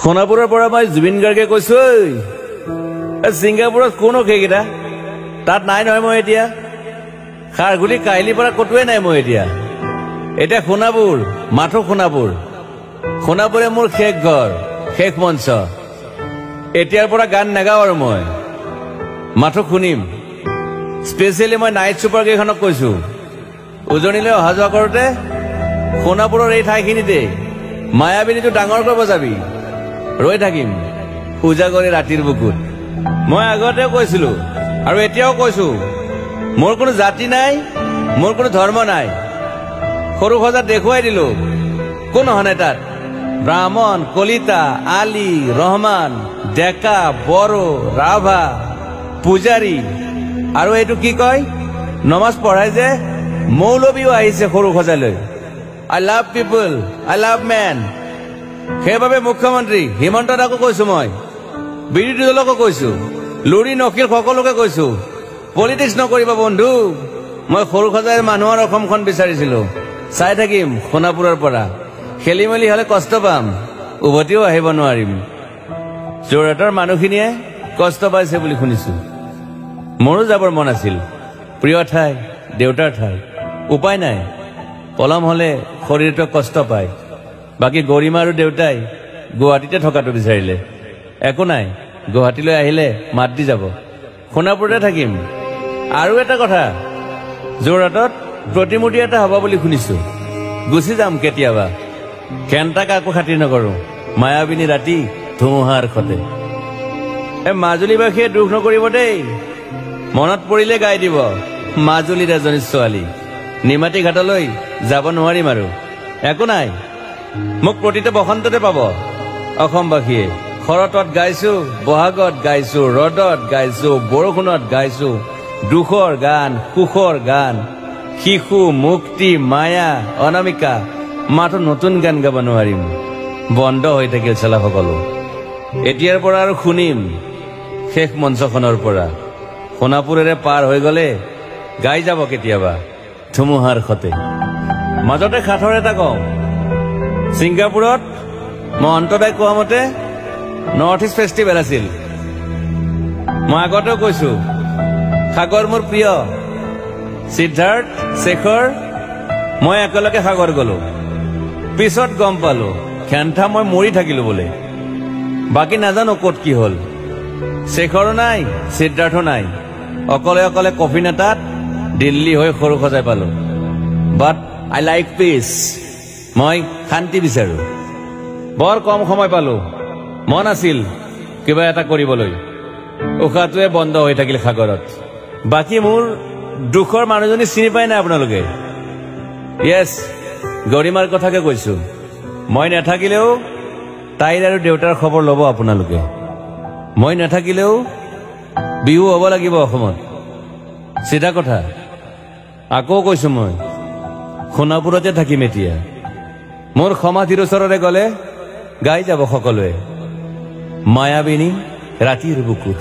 সোণাপুৰৰ পৰা মই জুবিন গাৰ্গে কৈছো ছিংগাপুৰত কোনো সেইকেইটা তাত নাই নহয় মই এতিয়া খাৰগুলি কাহিলীৰ পৰা কতোৱে নাই মই এতিয়া সোণাপুৰ মাথো সোণাপুৰে মোৰ শেষ ঘৰ শেষ মঞ্চ এতিয়াৰ পৰা গান নাগাওঁ আৰু মই মাথো শুনিম স্পেচিয়েলি মই নাইট ছুপাৰ কেইখনক কৈছো উজনিলৈ অহা যোৱা কৰোঁতে সোণাপুৰৰ এই ঠাইখিনিতে মায়াবিনীটো ডাঙৰকৈ বজাবি ৰৈ থাকিম উজাগৰে ৰাতিৰ বুকুত মই আগতে কৈছিলো আৰু এতিয়াও কৈছো মোৰ কোনো জাতি নাই মোৰ কোনো ধৰ্ম নাই সৰু সজাত দেখুৱাই দিলো কোন হনে তাত ব্ৰাহ্মণ কলিতা আলী ৰহমান ডেকা বড়ো ৰাভা পূজাৰী আৰু এইটো কি কয় নমাজ পঢ়াই যে মৌলবীও আহিছে সৰু সজালৈ I love people I love man সেইবাবে মুখ্যমন্ত্ৰী হিমন্ত দাকো কৈছো মই বিৰোধী দলকো কৈছো লুৰি নকিল সকলোকে কৈছো পলিটিক্স নকৰিবা বন্ধু মই সৰু সজাইৰ মানুহৰ অসমখন বিচাৰিছিলো চাই থাকিম সোণাপুৰৰ পৰা খেলি মেলি হলে কষ্ট পাম উভতিও আহিব নোৱাৰিম যোৰহাটৰ মানুহখিনিয়ে কষ্ট পাইছে বুলি শুনিছো মোৰো যাবৰ মন আছিল প্ৰিয় ঠাই দেউতাৰ ঠাই উপায় নাই পলম হলে শৰীৰটো কষ্ট পায় বাকী গৰিমা আৰু দেউতাই গুৱাহাটীতে থকাটো বিচাৰিলে একো নাই গুৱাহাটীলৈ আহিলে মাত দি যাব সোণাপুৰতে থাকিম আৰু এটা কথা যোৰহাটত প্ৰতিমূৰ্তি এটা হ'ব বুলি শুনিছো গুচি যাম কেতিয়াবা কেণ্টাক আকৌ খাতিৰ নকৰো মায়াবিনী ৰাতি ধুমুহাৰ খতে মাজুলীবাসীয়ে দুখ নকৰিব দেই মনত পৰিলে গাই দিব মাজুলীৰ এজনী ছোৱালী নিমাতী ঘাটলৈ যাব নোৱাৰিম আৰু একো নাই মোক প্ৰতিটো বসন্ততে পাব অসমবাসীয়ে শৰতত গাইছো বহাগত গাইছো ৰদত গাইছো বৰষুণত গাইছো দুখৰ গান সুখৰ গান শিশু মুক্তি মায়া অনামিকা মাথো নতুন গান গাব নোৱাৰিম বন্ধ হৈ থাকিল চেলা সকলো এতিয়াৰ পৰা আৰু শুনিম শেষ মঞ্চখনৰ পৰা সোণাপুৰেৰে পাৰ হৈ গলে গাই যাব কেতিয়াবা ধুমুহাৰ খতে মাজতে সাঁথৰ এটা কওঁ ছিংগাপুৰত মই অন্তদাই কোৱা মতে নৰ্থ ইষ্ট ফেষ্টিভেল আছিল মই আগতেও কৈছো সাগৰ মোৰ প্ৰিয় সিদ্ধাৰ্থ শেখৰ মই একেলগে সাগৰ গলো পিছত গম পালো খেন্থা মই মৰি থাকিলো বোলে বাকী নাজানো ক'ত কি হল শেখৰো নাই সিদ্ধাৰ্থো নাই অকলে অকলে কফি নেতাত দিল্লী হৈ সৰু সজাই পালো বাট আই লাইক পিচ মই শান্তি বিচাৰো বৰ কম সময় পালো মন আছিল কিবা এটা কৰিবলৈ উশাহটোৱে বন্ধ হৈ থাকিল সাগৰত বাকী মোৰ দুখৰ মানুহজনী চিনি পাই নাই আপোনালোকে য়েছ গৰিমাৰ কথাকে কৈছো মই নাথাকিলেও তাইৰ আৰু দেউতাৰ খবৰ ল'ব আপোনালোকে মই নাথাকিলেও বিহু হ'ব লাগিব অসমত চিধা কথা আকৌ কৈছো মই সোণাপুৰতে থাকিম এতিয়া মোৰ সমাধিৰ ওচৰৰে গলে গাই যাব সকলোৱে মায়াবিনী ৰাতিৰ বুকুত